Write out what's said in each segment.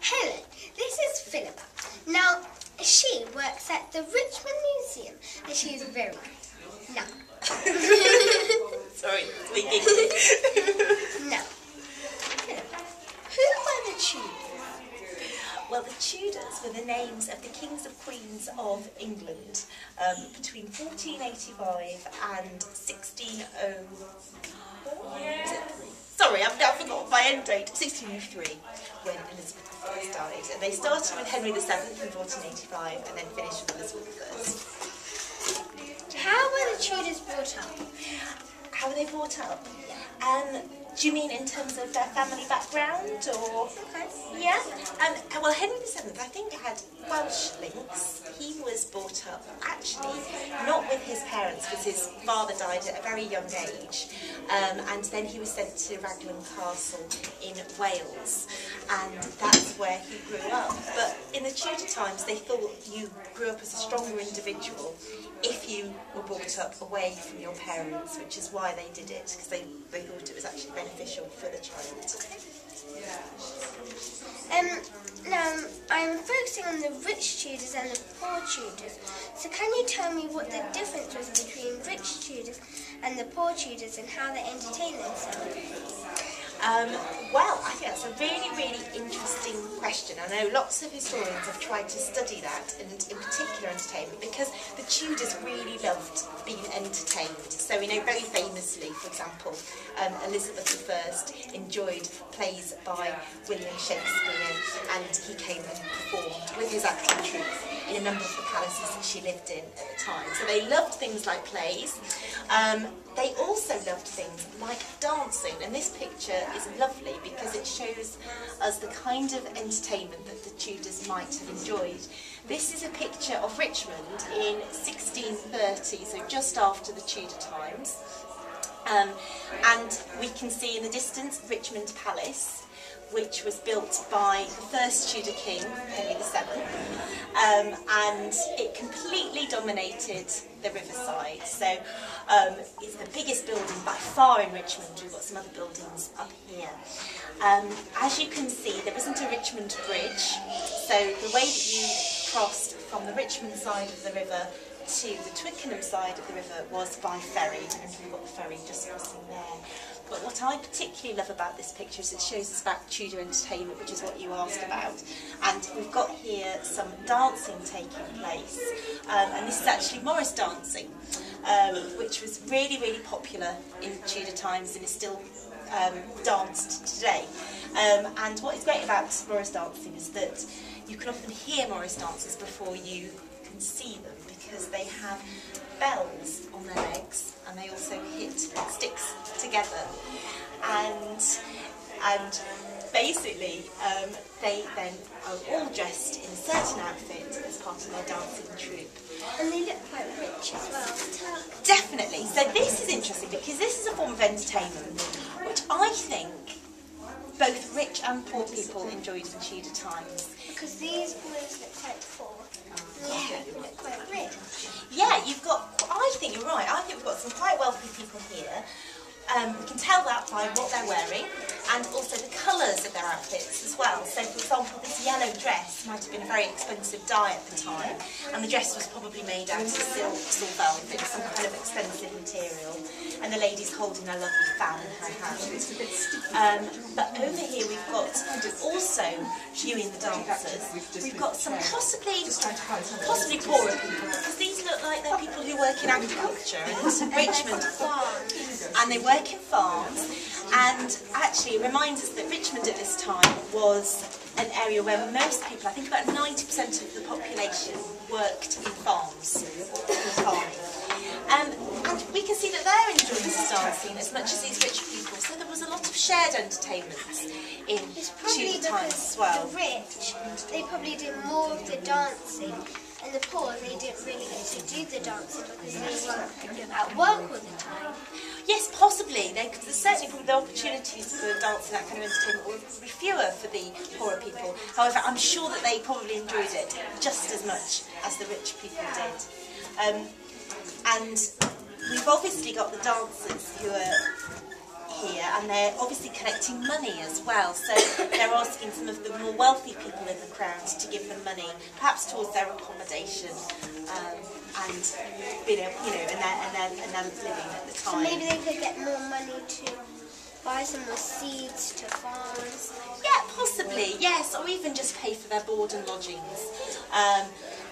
Hello, this is Philippa. Now, she works at the Richmond Museum and she is very good. Now. Sorry, speaking. Now, Philippa, who were the Tudors? Well, the Tudors were the names of the kings and queens of England between 1485 and 1604. Sorry, I've now forgotten my end date. 1603, when Elizabeth I died. And they started with Henry VII in 1485 and then finished with Elizabeth I. How were the Tudors brought up? How were they brought up? Do you mean in terms of their family background, or? Okay. Yeah. Well, Henry VII, I think, had Welsh links. He was brought up actually not with his parents, because his father died at a very young age, and then he was sent to Raglan Castle in Wales, and that's where he grew up. But in the Tudor times, they thought you grew up as a stronger individual if you were brought up away from your parents, which is why they did it, because they thought it was actually beneficial for the child. Now, I'm focusing on the rich Tudors and the poor Tudors. So can you tell me what the difference was between rich Tudors and the poor Tudors and how they entertain themselves? Well, I think that's a really, really interesting question. I know lots of historians have tried to study that, and in particular entertainment, because the Tudors really loved being entertained. So we know very famously, for example, Elizabeth I enjoyed plays by William Shakespeare, and he came and performed with his acting troupe in a number of the palaces that she lived in at the time. So they loved things like plays. They also loved things like dancing, and this picture is lovely because it shows us the kind of entertainment that the Tudors might have enjoyed. This is a picture of Richmond in 1630, so just after the Tudor times. And we can see in the distance Richmond Palace, which was built by the first Tudor king, Henry VII, and it completely dominated the riverside. So it's the biggest building by far in Richmond. We've got some other buildings up here. As you can see, there isn't a Richmond Bridge, so the way that you crossed from the Richmond side of the river to the Twickenham side of the river was by ferry, and we've got the ferry just crossing there. But what I particularly love about this picture is it shows us about Tudor entertainment, which is what you asked about. And we've got here some dancing taking place, and this is actually Morris dancing, which was really, really popular in Tudor times and is still danced today. And what is great about Morris dancing is that you can often hear Morris dancers before you can see them, because they have bells on their legs and they also hit sticks together, and basically they then are all dressed in a certain outfit as part of their dancing troupe. And they look quite rich as well. Definitely. So this is interesting because this is a form of entertainment which I think both rich and poor people enjoyed in Tudor times. Because these boys look quite poor. Yeah. They look quite rich. Yeah, you've got, I think you're right, I think we've got some quite wealthy people here. We can tell that by what they're wearing and also the colours of their outfits as well. So for example, this yellow dress might have been a very expensive dye at the time, and the dress was probably made out of silk or velvet, some kind of expensive material, and the lady's holding a lovely fan in her hand. But over here we've got also viewing the dancers. We've got some possibly poorer people, because these look like they're people who work in agriculture and Richmond, and they work in farms, and actually it reminds us that Richmond at this time was an area where most people, I think about 90% of the population, worked in farms, in farming. And we can see that they're enjoying this dancing as much as these rich people, so there was a lot of shared entertainment in Tudor times as well. The rich, they probably did more of the dancing, and the poor, they didn't really get to do the dancing because they were at work all the time. Yes, possibly. There's certainly probably the opportunities for dancing, that kind of entertainment, will be fewer for the poorer people. However, I'm sure that they probably enjoyed it just as much as the rich people did. And we've obviously got the dancers who are here, and they're obviously collecting money as well. So they're asking some of the more wealthy people in the crowd to give them money, perhaps towards their accommodation and being able, and their living at the So time. maybe they could get more money to buy some more seeds to farms. Yeah, possibly, yes, or even just pay for their board and lodgings.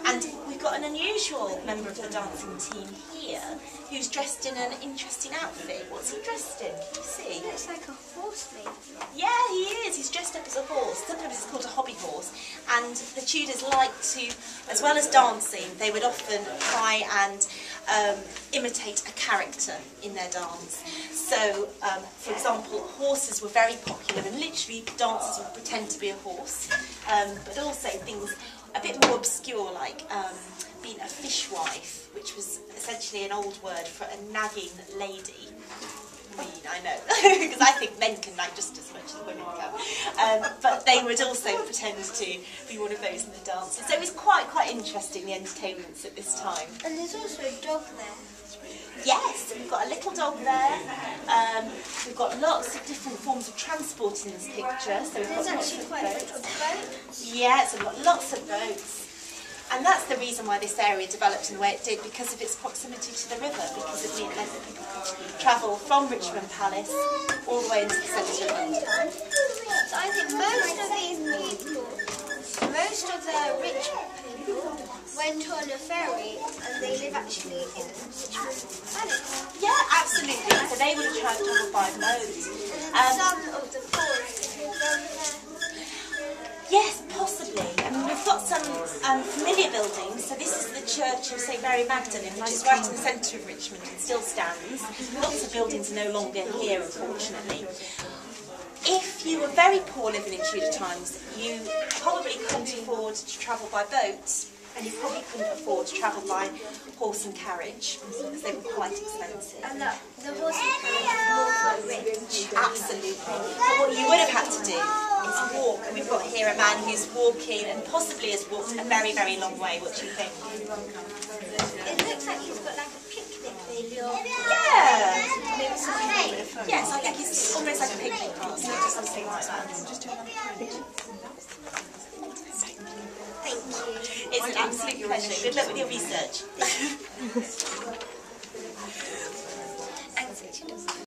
And we've got an unusual member of the dancing team here who's dressed in an interesting outfit. What's he dressed in? Can you see? He looks like a horse maybe. Yeah, he is. He's dressed up as a horse. Sometimes it's called a hobby horse. And the Tudors like to, as well as dancing, they would often try and imitate a character in their dance. So, for example, horses were very popular, and literally dancers would pretend to be a horse. But also things a bit more obscure, like being a fishwife, which was essentially an old word for a nagging lady. I know, because I think men can nag just as much as women can. But they would also pretend to be one of those in the dances. So it was quite interesting, the entertainments at this time. And there's also a dog there. Yes, we've got a little dog there. We've got lots of different forms of transport in this picture. So we've There's got actually quite a lot of boats. Yeah, so we've got lots of boats. And that's the reason why this area developed in the way it did, because of its proximity to the river, because it meant that people could travel from Richmond Palace all the way into the centre of London. So I think most of these people, most of the rich people, went on a ferry and they live actually in Richmond Palace. Yeah, absolutely. So they would have travelled by boat. Some of the poor lived over there. Yes, possibly. I mean, we've got some familiar buildings. So this is the Church of St Mary Magdalene, which is right in the centre of Richmond and still stands. Lots of buildings are no longer here, unfortunately. If you were very poor living in Tudor times, you probably couldn't afford to travel by boat, and you probably couldn't afford to travel by horse and carriage, because they were quite expensive. And the horse and carriage is more for the rich. Absolutely. But what you would have had to do is walk. And we've got here a man who's walking and possibly has walked a very long way. What do you think? It looks like he's got like a picnic maybe, or Yeah. maybe something. Yes, I think it's almost like a picnic basket or something like that. Thank you. It's an absolute pleasure. Good luck with your research.